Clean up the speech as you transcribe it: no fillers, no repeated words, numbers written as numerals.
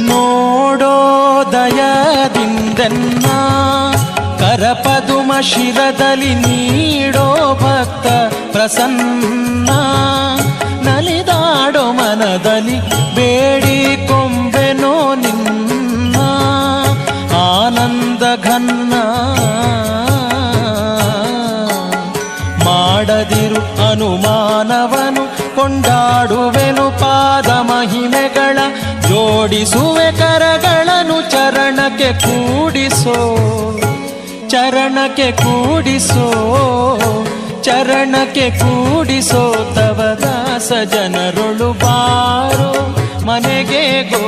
ನೋಡೋ ದಯದಿಂದೆನ್ನ ಕರಪದುಮ ಶಿರದಲ್ಲಿ ನೀಡೋ ಭಕ್ತ ಪ್ರಸನ್ನ ನಲಿದಾಡೋ ಮನದಲ್ಲಿ ಬೇಡಿಕೊಂಬೆನೋ ನಿನ್ನ ಆನಂದ ಘನ್ನ ಮಾಡದಿರು ಅನುಮಾನವನು ಕೊಂಡಾಡುವೆನು ಪಾದ ಮಹಿಮೆಗಳ ಜೋಡಿಸುವೆ ಕರಗಳನ್ನು ಚರಣಕ್ಕೆ ಕೂಡಿಸೋ ಚರಣಕ್ಕೆ ಕೂಡಿಸೋ ಚರಣಕ್ಕೆ ಕೂಡಿಸೋ ತವ ದಾಸ ಜನರೊಳು ಬಾರೋ ಮನೆಗೆ ಗೋ